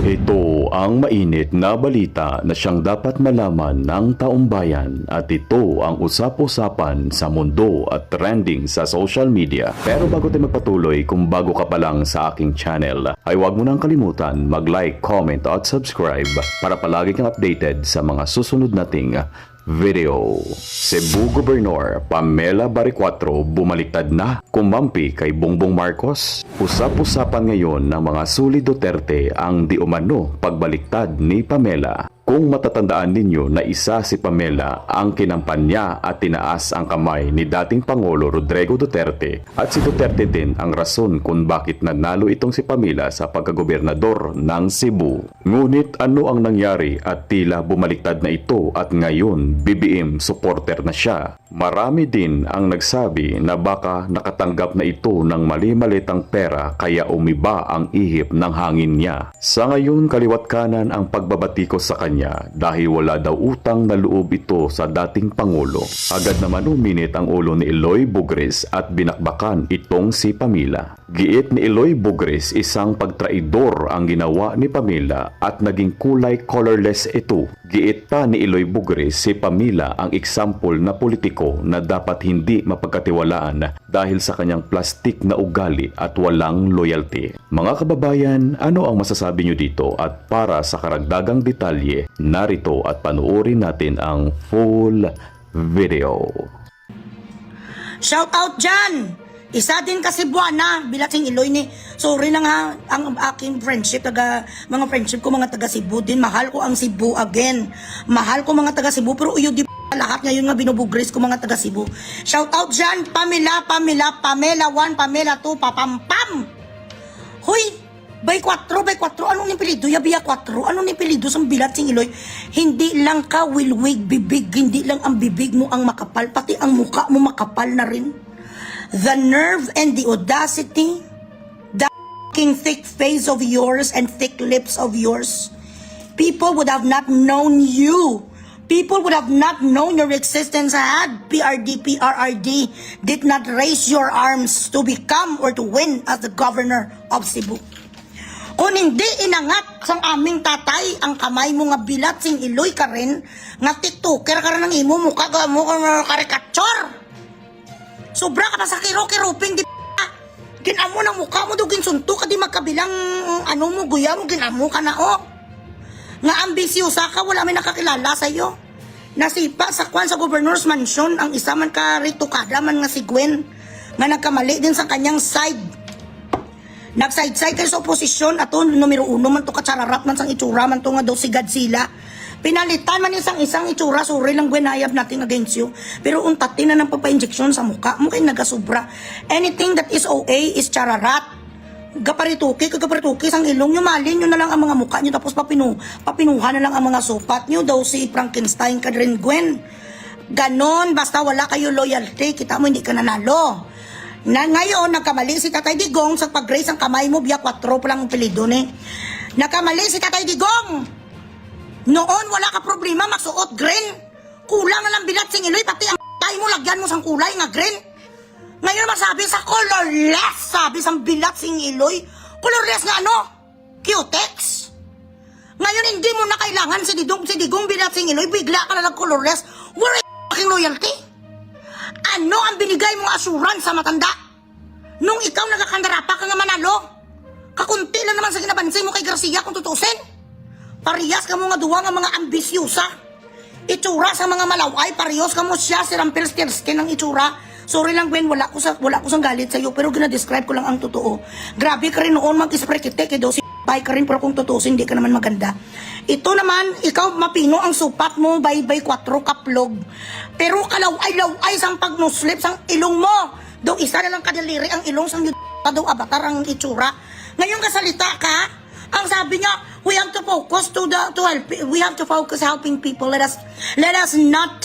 Ito ang mainit na balita na siyang dapat malaman ng taong bayan at ito ang usap-usapan sa mundo at trending sa social media. Pero bago tayo magpatuloy, kung bago ka pa lang sa aking channel, ay huwag mo nang kalimutan mag-like, comment at subscribe para palagi kang updated sa mga susunod nating video. Cebu Governor Pamela Baricuatro bumaliktad na, kumampi kay Bongbong Marcos. Usap-usapan ngayon ng mga suli Duterte ang di umano pagbaliktad ni Pamela. Kung matatandaan ninyo na isa si Pamela ang kinampanya at tinaas ang kamay ni dating Pangulo Rodrigo Duterte, at si Duterte din ang rason kung bakit nanalo itong si Pamela sa pagkagobernador ng Cebu. Ngunit ano ang nangyari at tila bumaliktad na ito at ngayon BBM supporter na siya. Marami din ang nagsabi na baka nakatanggap na ito ng mali-malitang pera kaya umiba ang ihip ng hangin niya. Sa ngayon kaliwat kanan ang pagbabati ko sa kanya dahil wala daw utang na loob ito sa dating Pangulo. Agad naman uminit ang ulo ni Eloy Bugres at binakbakan itong si Pamela. Giit ni Eloy Bugres isang pagtraidor ang ginawa ni Pamela at naging kulay colorless ito. Giit pa ni Eloy Bugres si Pamela ang example na politiko na dapat hindi mapagkatiwalaan dahil sa kanyang plastik na ugali at walang loyalty. Mga kababayan, ano ang masasabi nyo dito? At para sa karagdagang detalye, narito at panuorin natin ang full video. Shout out dyan! Isa din kasi Buwana, bilating Iloy ni. Sorry lang ha, ang aking friendship, mga friendship ko mga taga Cebu din. Mahal ko ang Cebu again. Mahal ko mga taga Cebu, pero uyo di lahat ngayon nga binubugris ko mga taga Cebu. Shout out dyan, Pamela 1, Pamela 2, papampam! Hoy! Bay 4, anong nipilido? Yabiya 4, anong nipilido sa bilating Iloy? Hindi lang ka wilwig bibig, hindi lang ang bibig mo ang makapal, pati ang muka mo makapal na rin. The nerve and the audacity, the thick face of yours and thick lips of yours. People would have not known you. People would have not known your existence had PRRD did not raise your arms to become or to win as the governor of Cebu. Kung hindi inangat sang aming tatay ang kamay mo nga bilat sing Iloy ka rin, nga tiktoker ka rin ng imo mukha ka mo karikatsor. Sobra ka na sa kiro-kiroping, di ba? Ginamo ng mukha mo do ginsunto ka di magkabilang ano mo, guya mo, ginamo ka na o. Nga ambisyosa ka, wala may nakakilala sa iyo. Nasipa sa kwan sa governor's mansion, ang isa man ka rito kada man nga si Gwen, nga nagkamali din sa kanyang side. Nag-side-side kayo sa oposisyon, ato numero 1 man to katsararap man sang itsura man to nga daw si Godzilla. Pinalitan man isang itsura, sorry lang Gwen, I have nothing against you. Pero untatin na ng papa-injection sa mukha mo, kayo nagasubra. Anything that is OA is chararat. Kaparituki sang ilong nyo, malin nyo na lang ang mga mukha nyo, tapos papinuha na lang ang mga supat nyo, daw si Frankenstein ka rin Gwen. Ganon, basta wala kayo loyalty, kita mo hindi ka nanalo. Na ngayon, nagkamali si Tatay Digong sa pag-raise ang kamay mo, biya 4 pa lang ang pilido ni. Nagkamali si Tatay Digong. Noon, wala ka problema, magsuot green. Kulang na lang bilat sing Iloy, pati ang tayo mo, lagyan mo sang kulay nga green. Ngayon masabi sa colorless, sabi sang bilat sing Iloy. Colorless nga ano? Cutex. Ngayon, hindi mo na kailangan si Digong bilat sing Iloy, bigla ka na lang colorless. Where is fucking loyalty? Ano ang binigay mong assurance sa matanda? Nung ikaw nagkakandarapa ka nga manalo, kakunti lang naman sa ginabansin mo kay Garcia kung tutusin. Parehas ka mo nga duwa nga mga ambisyosa. Itsura sa mga malaway, parehas ka mo siya si Rampel Stirskin ng itsura. Sorry lang Gwen, wala ko sang galit sa iyo, pero gina-describe ko lang ang totoo. Grabe ka rin noon mag-spray kite, kaya daw si bay ka rin, pero kung tutusin, hindi ka naman maganda. Ito naman, ikaw mapino ang supat mo, bay 4 kaplog. Pero kalaway-laway sang pagnuslip sang ilong mo. Daw isa na lang kadaliri ang ilong sang daw avatar ang itsura. Ngayon kasalita ka, ang sabi niya, we have to focus we have to focus helping people. Let us not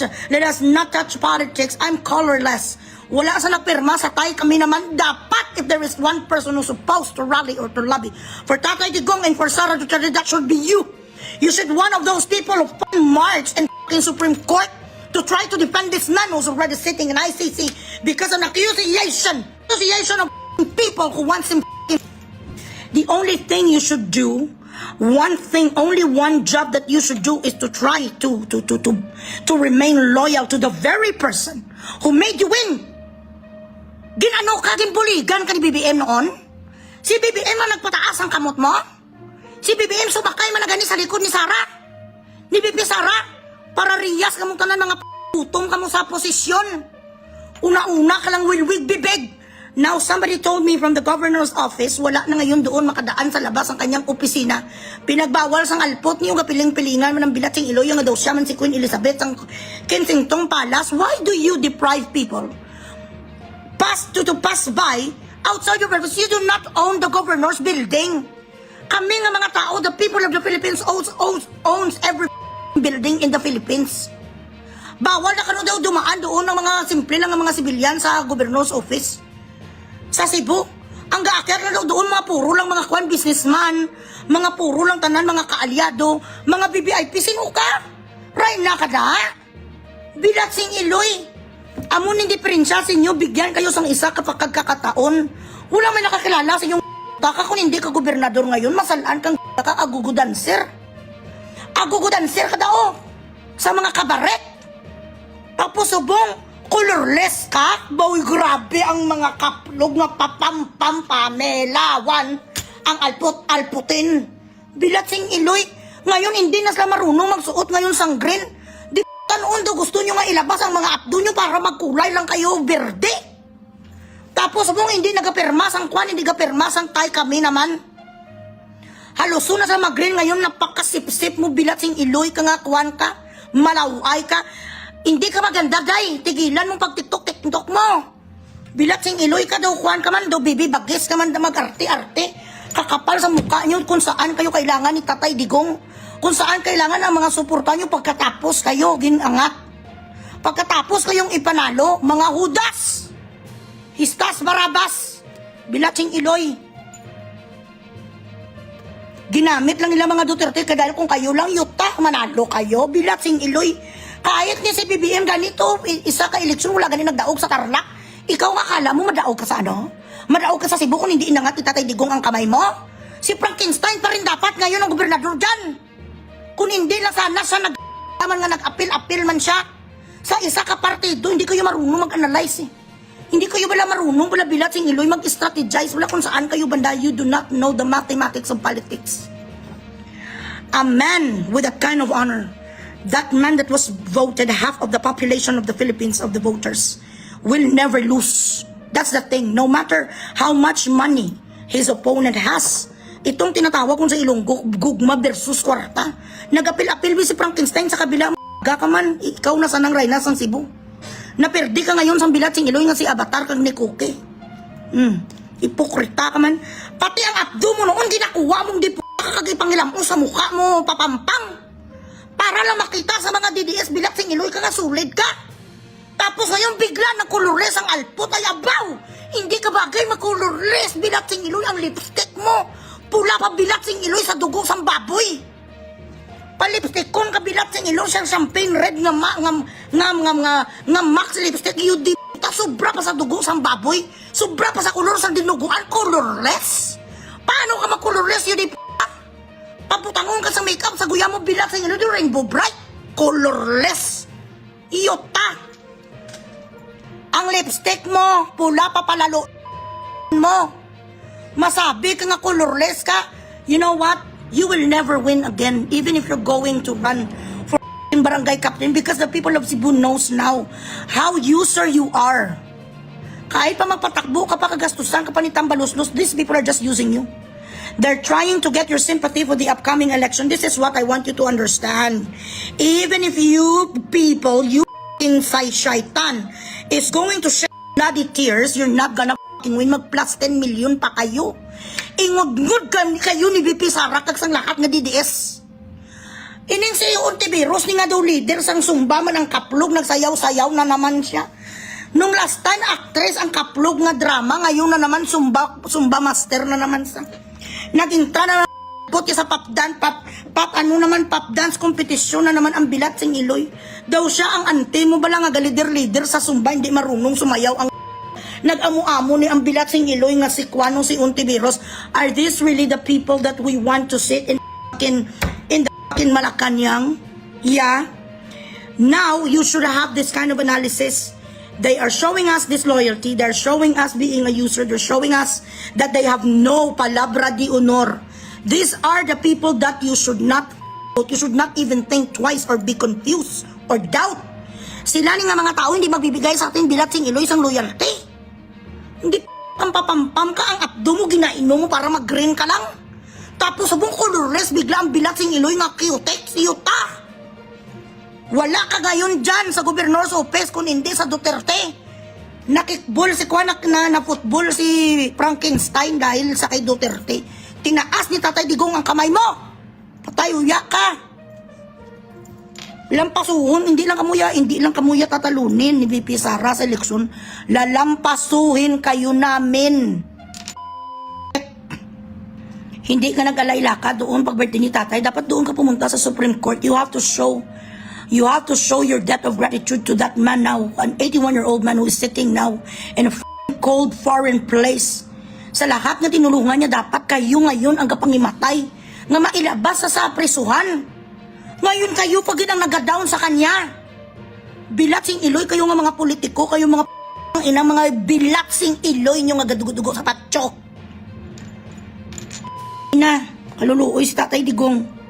touch politics. I'm colorless. Wala sa napirma sa tay, kami naman dapat, if there is one person who's supposed to rally or to lobby for Tatay Digong and for Sara Duterte, that should be you. You should one of those people who march and in Supreme Court to try to defend this man who's already sitting in ICC because of an accusation of people who wants him. The only thing you should do One thing, only one job that you should do is to try to remain loyal to the very person who made you win. Ginano ka, ginbuligan ka ni BBM noon? Si BBM na nagpataas ang kamot mo? Si BBM sumakay managani sa likod ni Sara? Ni BP Sara? Para riyas ka mong tanan mga putong ka mo sa posisyon. Una-una ka lang wilwig bibig. Now, somebody told me from the governor's office, wala na ngayon doon makadaan sa labas ang kanyang opisina. Pinagbawal sang alpot niyo kapiling-pilingan man ang bilatsing Iloy nga daw siya man si Queen Elizabeth ang Kensington Palace. Why do you deprive people to pass by outside your purpose? You do not own the governor's building. Kami nga mga tao, the people of the Philippines owns every building in the Philippines. Bawal na kano daw dumaan doon ng mga simple lang mga sibilyan sa governor's office. Sa Cebu, ang gaakyat na daw doon mga puro lang mga kwan businessman, mga puro lang tanan mga kaalyado, mga BBIP. Sino ka? Rayna ka da? Bilatsing Iloy. Amon hindi diferensya sa inyo, bigyan kayo sang isa kapag kakataon. Wala may nakakilala sa inyong kaka kung hindi ka gobernador ngayon, masalaan kang ka agugudanser. Agugudanser ka daw sa mga kabaret. Tapos subong, colorless ka? Boy, grabe ang mga kaplog nga papampam pamelawan ang alput-alputin. Bilatsing Iloy, ngayon hindi na sila marunong magsuot ngayon sang green. Di tanon do gusto nyo nga ilabas ang mga abdo nyo para magkulay lang kayo berde. Tapos mong hindi nagapirma sang kwan, hindi nagapirma sang tay kami naman. Haluso na sa mag-green ngayon, napakasip-sip mo bilatsing Iloy ka nga kwan ka, malaway ka. Hindi ka maganda, day. Tigilan mong pagtiktok-tiktok mo. Bilatsing Iloy ka daw, kwan ka man daw, bibi, bagis ka man daw mag-arte-arte. Kakapal sa mukha nyo kung saan kayo kailangan ni Tatay Digong. Kung saan kailangan ang mga suporta nyo pagkatapos kayo ginangat. Pagkatapos kayong ipanalo, mga hudas. Histas Barabas. Bilatsing Iloy. Ginamit lang nila mga Duterte, kaya kung kayo lang yuta, manalo kayo. Bilatsing Iloy. Kahit ni si BBM ganito, isa ka eleksyon, wala ganin nagdaog sa Tarlac. Ikaw nga kala mo madaog ka sa ano? Madaog ka sa Cebu kung hindi inangat ni Tatay Digong ang kamay mo? Si Frankenstein pa rin dapat ngayon ang gobernador dyan. Kung hindi lang sana siya nga nag-apil-apil man siya. Sa isa ka partido, hindi kayo marunong mag-analyze eh. Hindi kayo bala marunong, bala bilatsing Iloy, mag-strategize, wala kung saan kayo banda, you do not know the mathematics of politics. A man with that kind of honor, that man that was voted half of the population of the Philippines, of the voters, will never lose. That's the thing. No matter how much money his opponent has, itong tinatawag kung sa Ilonggo, gugma versus kwarta. Nag-apil-apil si Frankenstein sa kabila, ka man, ikaw na sanang Rayna sang Cebu. Naperdi ka ngayon sa bilatsing Iloy nga si Avatar kag ni Cookie. Ipokrita ka man. Pati ang abdo mo noon, ginakuha mong di po kakagipangilam mo sa mukha mo, papampang. Para lang makita sa mga DDS bilatsing Iloy ka nga sulid ka. Tapos ngayon bigla nagkulurles ang alpot ay abaw. Hindi ka bagay magkulurles bilatsing Iloy ang lipstick mo. Pula pa bilatsing Iloy sa dugo sang baboy. Palipstick kon ka bilatsing Iloy siyang champagne red nga max lipstick you di ta sobra pa sa dugo sang baboy. Sobra pa sa kulor sang dinuguan, colorless. Paano ka magkulurles you di paputangon ka sa makeup sa guya mo bilat sa inyo do rainbow bright, colorless. Iyota. Ang lipstick mo, pula pa palalo mo. Masabi ka nga colorless ka. You know what? You will never win again even if you're going to run for barangay captain because the people of Cebu knows now how user you are. Kahit pa magpatakbo ka pa kagastusan ka pa ni tambaluslos, these people are just using you. They're trying to get your sympathy for the upcoming election. This is what I want you to understand. Even if you people, you inside shaitan, is going to shed bloody tears, you're not gonna win. Mag plus 10 million pa kayo. Ingod-ngod kayo ni BP Sara kag sang lahat nga DDS. Ining si Ontiveros ni nga daw leader sang sumba man ang kaplog, nagsayaw-sayaw na naman siya. Nung last time, actress ang kaplog nga drama, ngayon na naman sumba master na naman sa. Naginta na puti sa pop dance competition na naman ang bilatsing Iloy. Daw siya ang ante mo bala nga leader sa sumba, hindi marunong sumayaw ang nag-amo-amo ni ang bilatsing Iloy nga si Kuano si Ontiveros. Are these really the people that we want to sit in in the fucking Malacanang. Yeah. Now, you should have this kind of analysis. They are showing us disloyalty. They're showing us being a user. They're showing us that they have no palabra de honor. These are the people that you should not even think twice or be confused or doubt. Sila ni nga mga tao hindi magbibigay sa ating bilat sing Iloy sang loyalty. Hindi ang papampam ka, ang abdo mo ginainom mo para mag-green ka lang. Tapos sabong colorless, bigla ang bilat sing Iloy nga cute, siyuta. Wala ka gayon dyan sa Gobernor's Office kung hindi sa Duterte. Nakikbol si Kwan na football si Frankenstein dahil sa kay Duterte. Tinaas ni Tatay Digong ang kamay mo. Patay uya ka. Lampasuhon, hindi lang kamuya tatalunin ni VP Sara sa eleksyon. Lalampasuhin kayo namin. Hindi ka nag-alayla ka doon pag birthday ni Tatay. Dapat doon ka pumunta sa Supreme Court. You have to show your debt of gratitude to that man now, an 81-year-old man who is sitting now in a cold foreign place. Sa lahat na tinulungan niya, dapat kayo ngayon ang kapangimatay nga mailabas sa presuhan. Ngayon kayo pag ang nag-down sa kanya. Bilatsing Iloy kayo nga mga politiko, kayo mga inang mga bilatsing Iloy nyo nga gadugo-dugo sa patso. Ina, kaluluoy si Tatay Digong.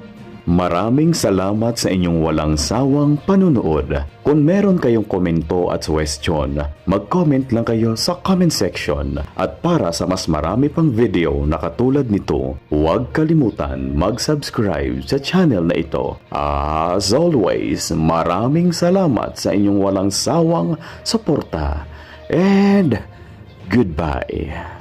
Maraming salamat sa inyong walang sawang panunood. Kung meron kayong komento at suggestion, mag-comment lang kayo sa comment section. At para sa mas marami pang video na katulad nito, huwag kalimutan mag-subscribe sa channel na ito. As always, maraming salamat sa inyong walang sawang suporta. And goodbye.